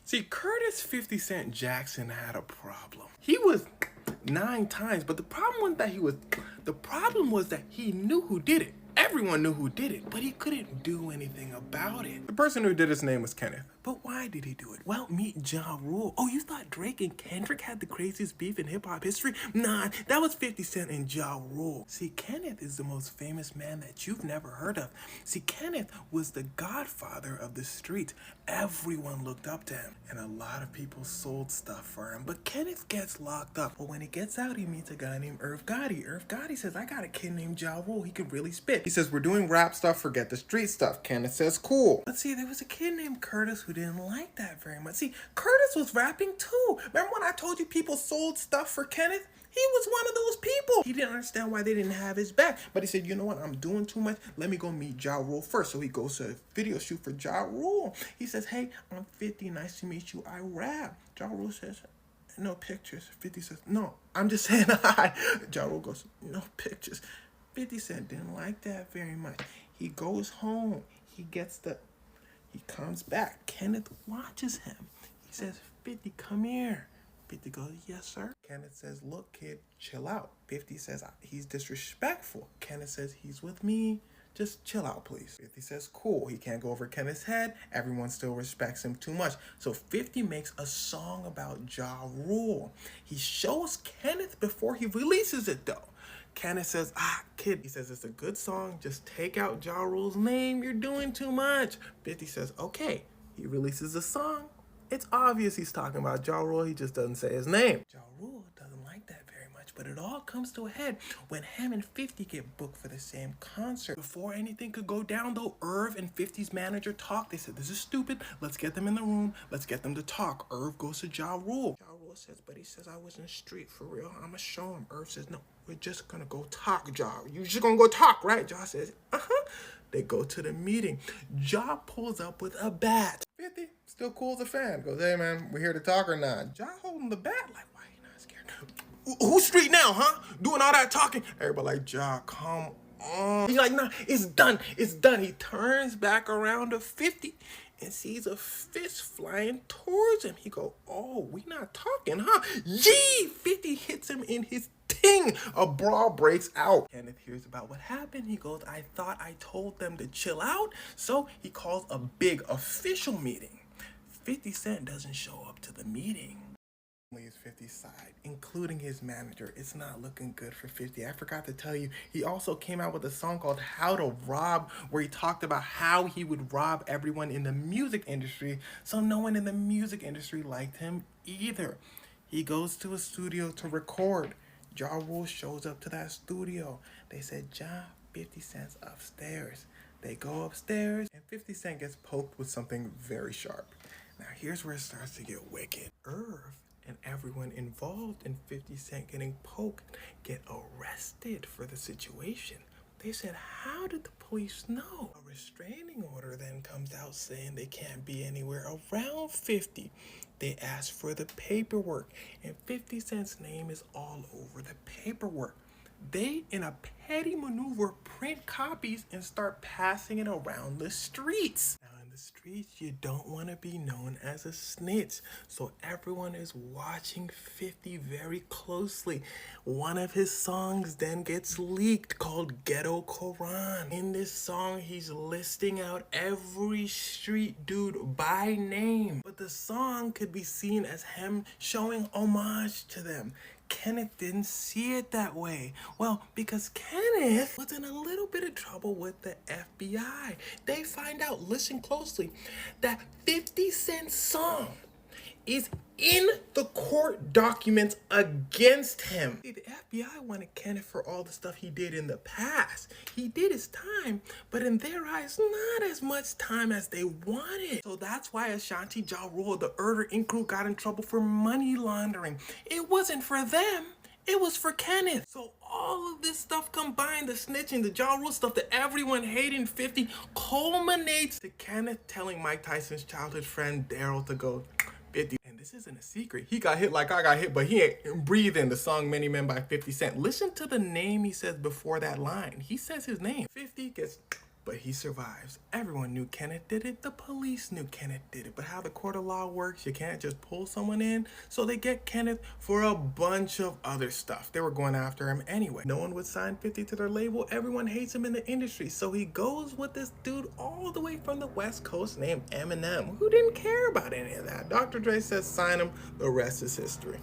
See, Curtis 50 Cent Jackson had a problem. He was 9 times, but the problem was that he knew who did it. Everyone knew who did it, but he couldn't do anything about it. The person who did his name was Kenneth. But why did he do it? Well, meet Ja Rule. Oh, you thought Drake and Kendrick had the craziest beef in hip-hop history? Nah, that was 50 Cent and Ja Rule. See, Kenneth is the most famous man that you've never heard of. See, Kenneth was the godfather of the streets. Everyone looked up to him, and a lot of people sold stuff for him. But Kenneth gets locked up. But when he gets out, he meets a guy named Irv Gotti. Irv Gotti says, I got a kid named Ja Rule. He can really spit. He says, we're doing rap stuff, forget the street stuff. Kenneth says, cool. But see, there was a kid named Curtis who didn't like that very much. See, Curtis was rapping too. Remember when I told you people sold stuff for Kenneth? He was one of those people. He didn't understand why they didn't have his back. But he said, you know what? I'm doing too much. Let me go meet Ja Rule first. So he goes to a video shoot for Ja Rule. He says, hey, I'm 50. Nice to meet you. I rap. Ja Rule says, no pictures. 50 says, no, I'm just saying hi. Ja Rule goes, no pictures. 50 Cent didn't like that very much. He goes home. He comes back. Kenneth watches him. He says, 50, come here. 50 goes, yes, sir. Kenneth says, look, kid, chill out. 50 says, he's disrespectful. Kenneth says, he's with me. Just chill out, please. 50 says, cool. He can't go over Kenneth's head. Everyone still respects him too much. So 50 makes a song about Ja Rule. He shows Kenneth before he releases it, though. Kenneth says, kid, he says, it's a good song. Just take out Ja Rule's name. You're doing too much. 50 says, okay. He releases the song. It's obvious he's talking about Ja Rule. He just doesn't say his name. Ja Rule doesn't like that very much, but it all comes to a head when him and 50 get booked for the same concert. Before anything could go down, though, Irv and 50's manager talked. They said, this is stupid. Let's get them in the room. Let's get them to talk. Irv goes to Ja Rule. Ja Rule says, but he says, I was in the street for real. I'm gonna show him. Irv says, no, we're just gonna go talk, Ja. You just gonna go talk, right? Ja says, They go to the meeting. Ja pulls up with a bat. 50, still cool as a fan. Goes, hey man, we're here to talk or not? Ja holding the bat, like, why you not scared? Who's street now, huh? Doing all that talking. Everybody like, Ja, come on. He's like, nah, it's done. It's done. He turns back around to 50 and sees a fist flying towards him. He go, oh, we not talking, huh? Yee! 50 hits him in his ting. A brawl breaks out. Kenneth hears about what happened. He goes, I thought I told them to chill out. So he calls a big official meeting. 50 Cent doesn't show up to the meeting. Is 50's side, including his manager. It's not looking good for 50. I forgot to tell you, he also came out with a song called How to Rob, where he talked about how he would rob everyone in the music industry, so no one in the music industry liked him either. He goes to a studio to record. Ja Rule shows up to that studio. They said, Ja, 50 Cent's upstairs. They go upstairs, and 50 Cent gets poked with something very sharp. Now here's where it starts to get wicked. Irv and everyone involved in 50 Cent getting poked get arrested for the situation. They said, how did the police know? A restraining order then comes out saying they can't be anywhere around 50. They ask for the paperwork, and 50 Cent's name is all over the paperwork. They, in a petty maneuver, print copies and start passing it around the streets. Now, in the streets, you don't want to be known as a snitch, so everyone is watching 50 very closely. One of his songs then gets leaked called Ghetto Quran. In this song, he's listing out every street dude by name, but the song could be seen as him showing homage to them. Kenneth didn't see it that way. Well, because Kenneth was in a little bit of trouble with the FBI. They find out, listen closely, that 50 Cent's song is in the court documents against him. See, the FBI wanted Kenneth for all the stuff he did in the past. He did his time, but in their eyes, not as much time as they wanted. So that's why Ashanti, Ja Rule, the Erder Inc. crew got in trouble for money laundering. It wasn't for them. It was for Kenneth. So all of this stuff combined, the snitching, the Ja Rule stuff that everyone hating 50, culminates to Kenneth telling Mike Tyson's childhood friend Daryl to go, 50. And this isn't a secret. He got hit like I got hit, but he ain't breathing. The song Many Men by 50 Cent. Listen to the name he says before that line. He says his name. 50 gets But he survives. Everyone knew Kenneth did it. The police knew Kenneth did it. But how the court of law works, you can't just pull someone in. So they get Kenneth for a bunch of other stuff. They were going after him anyway. No one would sign 50 to their label. Everyone hates him in the industry. So he goes with this dude all the way from the West Coast named Eminem, who didn't care about any of that. Dr. Dre says sign him. The rest is history.